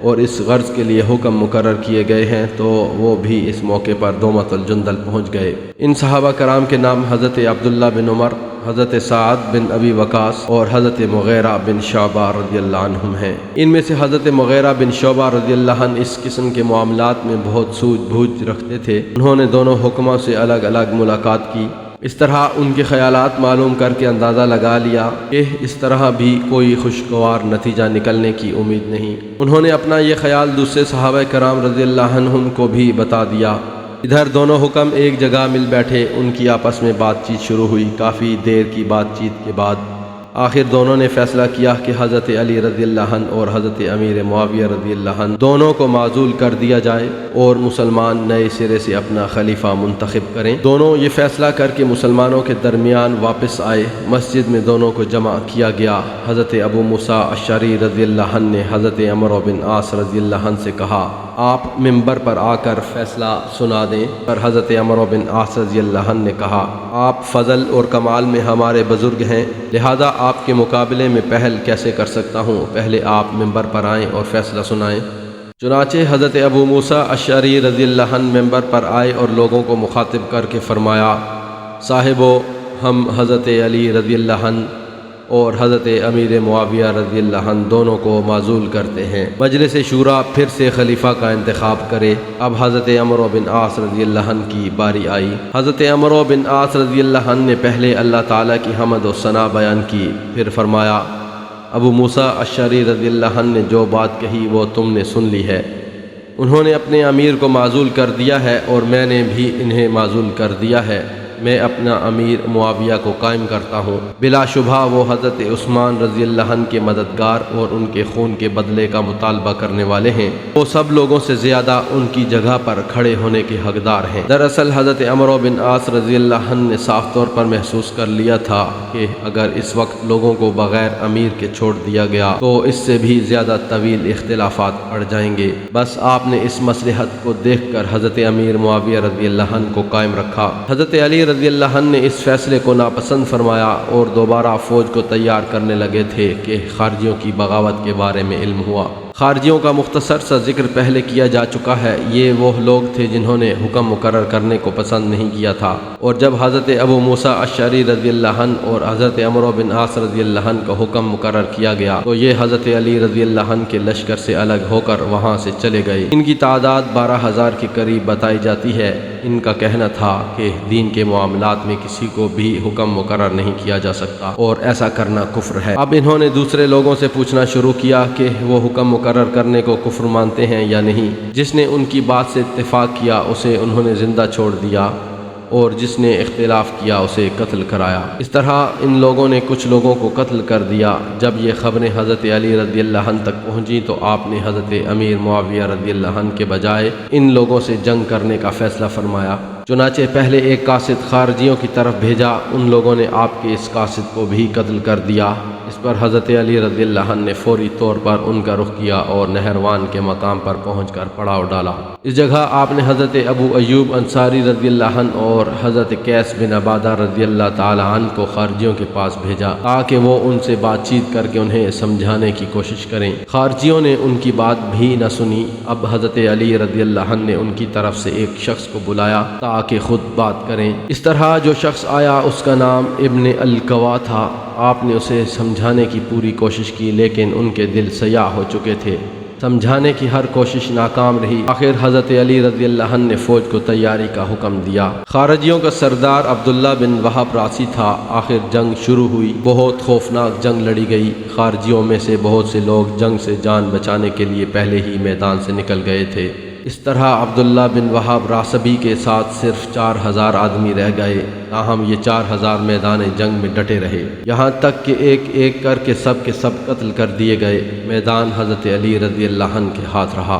اور اس غرض کے لیے حکم مقرر کیے گئے ہیں تو وہ بھی اس موقع پر دومت الجندل پہنچ گئے۔ ان صحابہ کرام کے نام حضرت عبداللہ بن عمر، حضرت سعد بن ابی وقاص اور حضرت مغیرہ بن شعبہ رضی اللہ عنہم ہیں۔ ان میں سے حضرت مغیرہ بن شعبہ رضی اللہ عنہ اس قسم کے معاملات میں بہت سوجھ بوجھ رکھتے تھے۔ انہوں نے دونوں حکموں سے الگ الگ ملاقات کی، اس طرح ان کے خیالات معلوم کر کے اندازہ لگا لیا کہ اس طرح بھی کوئی خوشگوار نتیجہ نکلنے کی امید نہیں۔ انہوں نے اپنا یہ خیال دوسرے صحابہ کرام رضی اللہ عنہم کو بھی بتا دیا۔ ادھر دونوں حکم ایک جگہ مل بیٹھے، ان کی آپس میں بات چیت شروع ہوئی۔ کافی دیر کی بات چیت کے بعد آخر دونوں نے فیصلہ کیا کہ حضرت علی رضی اللہ عنہ اور حضرت امیر معاویہ رضی اللہ عنہ دونوں کو معزول کر دیا جائے اور مسلمان نئے سرے سے اپنا خلیفہ منتخب کریں۔ دونوں یہ فیصلہ کر کے مسلمانوں کے درمیان واپس آئے۔ مسجد میں دونوں کو جمع کیا گیا۔ حضرت ابو موسیٰ اشعری رضی اللہ عنہ نے حضرت عمرو بن عاص رضی اللہ عنہ سے کہا آپ ممبر پر آ کر فیصلہ سنا دیں۔ پر حضرت عمرو بن عاص رضی اللہ عنہ نے کہا آپ فضل اور کمال میں ہمارے بزرگ ہیں، لہذا آپ کے مقابلے میں پہل کیسے کر سکتا ہوں، پہلے آپ ممبر پر آئیں اور فیصلہ سنائیں۔ چنانچہ حضرت ابو موسیٰ اشعری رضی اللہ عنہ ممبر پر آئے اور لوگوں کو مخاطب کر کے فرمایا صاحبو، ہم حضرت علی رضی اللہ عنہ اور حضرت امیر معاویہ رضی اللہ عنہ دونوں کو معزول کرتے ہیں۔ مجلس شورا پھر سے خلیفہ کا انتخاب کرے۔ اب حضرت عمرو بن عاص رضی اللہ عنہ کی باری آئی۔ حضرت عمرو بن عاص رضی اللہ عنہ نے پہلے اللہ تعالیٰ کی حمد و ثنا بیان کی، پھر فرمایا ابو موسیٰ اشعری رضی اللہ عنہ نے جو بات کہی وہ تم نے سن لی ہے۔ انہوں نے اپنے امیر کو معزول کر دیا ہے اور میں نے بھی انہیں معزول کر دیا ہے۔ میں اپنا امیر معاویہ کو قائم کرتا ہوں۔ بلا شبہ وہ حضرت عثمان رضی اللہ عنہ کے مددگار اور ان کے خون کے بدلے کا مطالبہ کرنے والے ہیں۔ وہ سب لوگوں سے زیادہ ان کی جگہ پر کھڑے ہونے کے حقدار ہیں۔ دراصل حضرت عمرو بن عاص رضی اللہ عنہ نے صاف طور پر محسوس کر لیا تھا کہ اگر اس وقت لوگوں کو بغیر امیر کے چھوڑ دیا گیا تو اس سے بھی زیادہ طویل اختلافات بڑھ جائیں گے۔ بس آپ نے اس مصلحت کو دیکھ کر حضرت امیر معاویہ رضی اللہ عنہ کو قائم رکھا۔ حضرت علی رضی اللہ عنہ نے اس فیصلے کو ناپسند فرمایا اور دوبارہ فوج کو تیار کرنے لگے تھے کہ خارجیوں کی بغاوت کے بارے میں علم ہوا۔ خارجیوں کا مختصر سا ذکر پہلے کیا جا چکا ہے۔ یہ وہ لوگ تھے جنہوں نے حکم مقرر کرنے کو پسند نہیں کیا تھا، اور جب حضرت ابو موسیٰ اشعری رضی اللہ عنہ اور حضرت عمرو بن عاص رضی اللہ عنہ کا حکم مقرر کیا گیا تو یہ حضرت علی رضی اللہ عنہ کے لشکر سے الگ ہو کر وہاں سے چلے گئے۔ ان کی تعداد 12,000 کے قریب بتائی جاتی ہے۔ ان کا کہنا تھا کہ دین کے معاملات میں کسی کو بھی حکم مقرر نہیں کیا جا سکتا اور ایسا کرنا کفر ہے۔ اب انہوں نے دوسرے لوگوں سے پوچھنا شروع کیا کہ وہ حکم مقرر کرنے کو کفر مانتے ہیں یا نہیں۔ جس نے ان کی بات سے اتفاق کیا اسے انہوں نے زندہ چھوڑ دیا اور جس نے اختلاف کیا اسے قتل کرایا۔ اس طرح ان لوگوں نے کچھ لوگوں کو قتل کر دیا۔ جب یہ خبریں حضرت علی رضی اللہ عنہ تک پہنچی تو آپ نے حضرت امیر معاویہ رضی اللہ عنہ کے بجائے ان لوگوں سے جنگ کرنے کا فیصلہ فرمایا۔ چنانچہ پہلے ایک قاصد خارجیوں کی طرف بھیجا، ان لوگوں نے آپ کے اس قاصد کو بھی قتل کر دیا۔ اس پر حضرت علی رضی اللہ عنہ نے فوری طور پر ان کا رخ کیا اور نہروان کے مقام پر پہنچ کر پڑاؤ ڈالا۔ اس جگہ آپ نے حضرت ابو ایوب انصاری رضی اللہ عنہ اور حضرت قیس بن عبادہ رضی اللہ تعالی عنہ کو خارجیوں کے پاس بھیجا تاکہ وہ ان سے بات چیت کر کے انہیں سمجھانے کی کوشش کریں۔ خارجیوں نے ان کی بات بھی نہ سنی۔ اب حضرت علی رضی اللہ عنہ نے ان کی طرف سے ایک شخص کو بلایا تاکہ خود بات کریں۔ اس طرح جو شخص آیا اس کا نام ابن القوا تھا۔ آپ نے اسے سمجھانے کی پوری کوشش کی لیکن ان کے دل سیاہ ہو چکے تھے۔ سمجھانے کی ہر کوشش ناکام رہی۔ آخر حضرت علی رضی اللہ عنہ نے فوج کو تیاری کا حکم دیا۔ خارجیوں کا سردار عبداللہ بن وہب راسی تھا۔ آخر جنگ شروع ہوئی۔ بہت خوفناک جنگ لڑی گئی۔ خارجیوں میں سے بہت سے لوگ جنگ سے جان بچانے کے لیے پہلے ہی میدان سے نکل گئے تھے۔ اس طرح عبداللہ بن وہب راسبی کے ساتھ صرف 4,000 آدمی رہ گئے، تاہم یہ 4,000 میدان جنگ میں ڈٹے رہے، یہاں تک کہ ایک ایک کر کے سب قتل کر دیے گئے۔ میدان حضرت علی رضی اللہ عنہ کے ہاتھ رہا۔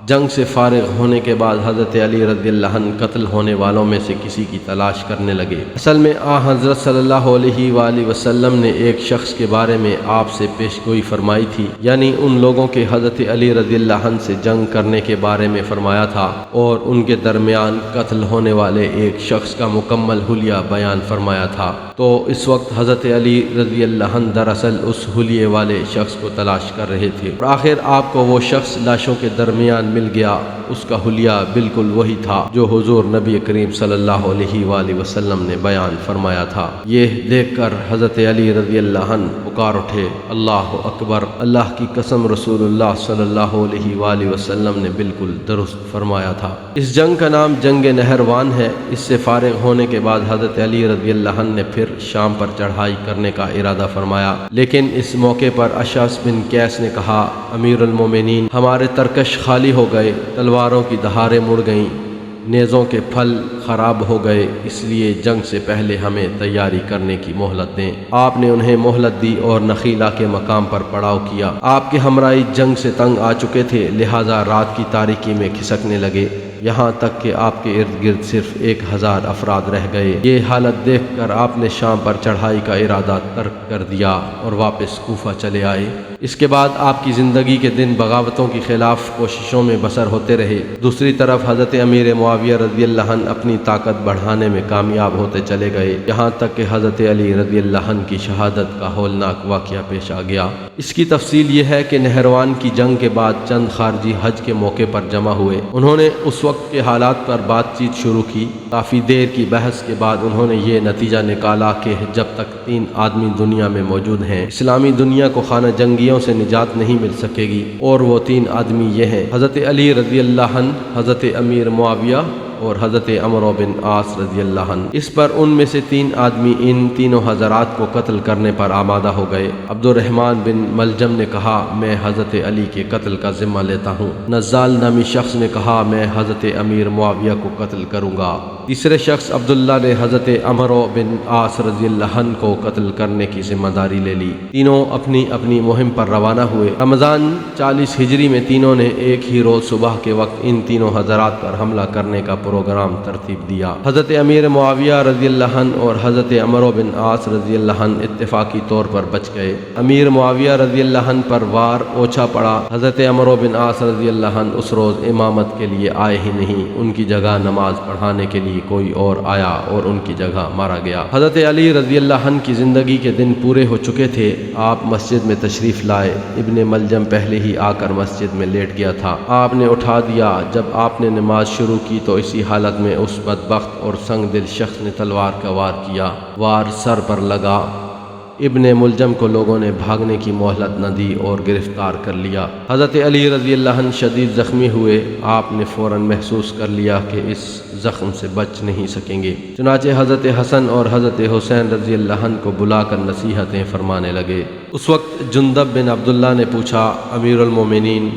جنگ سے فارغ ہونے کے بعد حضرت علی رضی اللہ عنہ قتل ہونے والوں میں سے کسی کی تلاش کرنے لگے۔ اصل میں حضرت صلی اللہ علیہ وآلہ وسلم نے ایک شخص کے بارے میں آپ سے پیش گوئی فرمائی تھی، یعنی ان لوگوں کے حضرت علی رضی اللہ عنہ سے جنگ کرنے کے بارے میں فرمایا تھا اور ان کے درمیان قتل ہونے والے ایک شخص کا مکمل حلیہ بیان فرمایا تھا۔ تو اس وقت حضرت علی رضی اللہ عنہ دراصل اس حلیے والے شخص کو تلاش کر رہے تھے اور آخر آپ کو وہ شخص لاشوں کے درمیان مل گیا۔ اس کا حلیہ بالکل وہی تھا جو حضور نبی کریم صلی اللہ علیہ وآلہ وسلم نے بیان فرمایا تھا۔ یہ دیکھ کر حضرت علی رضی اللہ عنہ پکار اٹھے، اللہ اکبر، اللہ کی قسم رسول اللہ صلی اللہ علیہ وآلہ وسلم نے بالکل درست فرمایا تھا۔ اس جنگ کا نام جنگ نہروان ہے۔ اس سے فارغ ہونے کے بعد حضرت علی رضی اللہ عنہ نے پھر شام پر چڑھائی کرنے کا ارادہ فرمایا، لیکن اس موقع پر اشعث بن قیس نے کہا، امیر المومنین، ہمارے ترکش خالی ہو گئے، تلواروں کی دہاریں مڑ گئیں، نیزوں کے پھل خراب ہو گئے، اس لیے جنگ سے پہلے ہمیں تیاری کرنے کی مہلت دیں۔ آپ نے انہیں مہلت دی اور نخیلہ کے مقام پر پڑاؤ کیا۔ آپ کے ہمراہی جنگ سے تنگ آ چکے تھے، لہٰذا رات کی تاریکی میں کھسکنے لگے، یہاں تک کہ آپ کے ارد گرد صرف 1000 افراد رہ گئے۔ یہ حالت دیکھ کر آپ نے شام پر چڑھائی کا ارادہ ترک کر دیا اور واپس کوفہ چلے آئے۔ اس کے بعد آپ کی زندگی کے دن بغاوتوں کی خلاف کوششوں میں بسر ہوتے رہے۔ دوسری طرف حضرت امیر معاویہ رضی اللہ عنہ اپنی طاقت بڑھانے میں کامیاب ہوتے چلے گئے، یہاں تک کہ حضرت علی رضی اللہ عنہ کی شہادت کا ہولناک واقعہ پیش آ گیا۔ اس کی تفصیل یہ ہے کہ نہروان کی جنگ کے بعد چند خارجی حج کے موقع پر جمع ہوئے۔ انہوں نے اس وقت کے حالات پر بات چیت شروع کی۔ کافی دیر کی بحث کے بعد انہوں نے یہ نتیجہ نکالا کہ جب تک 3 آدمی دنیا میں موجود ہیں، اسلامی دنیا کو خانہ جنگیوں سے نجات نہیں مل سکے گی، اور وہ 3 آدمی یہ ہیں: حضرت علی رضی اللہ عنہ، حضرت امیر معاویہ اور حضرت عمرو بن عاص رضی اللہ عنہ۔ اس پر ان میں سے 3 آدمی ان تینوں حضرات کو قتل کرنے پر آمادہ ہو گئے۔ عبد الرحمن بن ملجم نے کہا، میں حضرت علی کے قتل کا ذمہ لیتا ہوں۔ نزال نامی شخص نے کہا، میں حضرت امیر معاویہ کو قتل کروں گا۔ تیسرے شخص عبداللہ نے حضرت عمرو بن عاص رضی اللہ عنہ کو قتل کرنے کی ذمہ داری لے لی۔ تینوں اپنی اپنی مہم پر روانہ ہوئے۔ رمضان 40 ہجری میں تینوں نے ایک ہی روز صبح کے وقت ان تینوں حضرات پر حملہ کرنے کا پروگرام ترتیب دیا۔ حضرت امیر معاویہ رضی اللہ عنہ اور حضرت عمرو بن عاص رضی اللہ عنہ اتفاقی طور پر بچ گئے۔ امیر معاویہ رضی اللہ عنہ پر وار اوچھا پڑا۔ حضرت عمرو بن عاص رضی اللہ عنہ اس روز امامت کے لیے آئے ہی نہیں، ان کی جگہ نماز پڑھانے کے لیے کوئی اور آیا اور ان کی جگہ مارا گیا۔ حضرت علی رضی اللہ عنہ کی زندگی کے دن پورے ہو چکے تھے۔ آپ مسجد میں تشریف لائے۔ ابن ملجم پہلے ہی آ کر مسجد میں لیٹ گیا تھا۔ آپ نے اٹھا دیا۔ جب آپ نے نماز شروع کی تو اسی حالت میں اس بدبخت اور سنگ دل شخص نے تلوار کا وار کیا۔ وار سر پر لگا۔ ابن ملجم کو لوگوں نے بھاگنے کی مہلت نہ دی اور گرفتار کر لیا۔ حضرت علی رضی اللہ عنہ شدید زخمی ہوئے۔ آپ نے فوراً محسوس کر لیا کہ اس زخم سے بچ نہیں سکیں گے، چنانچہ حضرت حسن اور حضرت حسین رضی اللہ عنہ کو بلا کر نصیحتیں فرمانے لگے۔ اس وقت جندب بن عبداللہ نے پوچھا، امیر المومنین،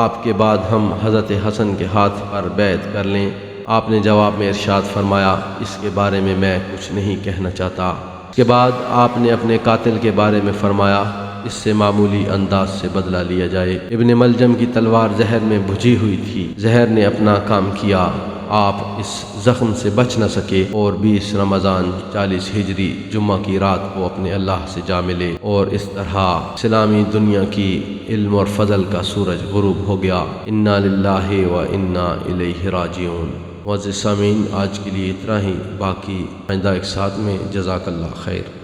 آپ کے بعد ہم حضرت حسن کے ہاتھ پر بیعت کر لیں؟ آپ نے جواب میں ارشاد فرمایا، اس کے بارے میں میں کچھ نہیں کہنا چاہتا۔ اس کے بعد آپ نے اپنے قاتل کے بارے میں فرمایا، اس سے معمولی انداز سے بدلہ لیا جائے۔ ابن ملجم کی تلوار زہر میں بھجی ہوئی تھی۔ زہر نے اپنا کام کیا۔ آپ اس زخم سے بچ نہ سکے اور 20 رمضان 40 ہجری جمعہ کی رات کو اپنے اللہ سے جا ملے، اور اس طرح اسلامی دنیا کی علم اور فضل کا سورج غروب ہو گیا۔ انا للہ و انا الیہ راجعون۔ معزز سامعین، آج کے لیے اتنا ہی، باقی آئندہ ایک ساتھ میں۔ جزاک اللہ خیر۔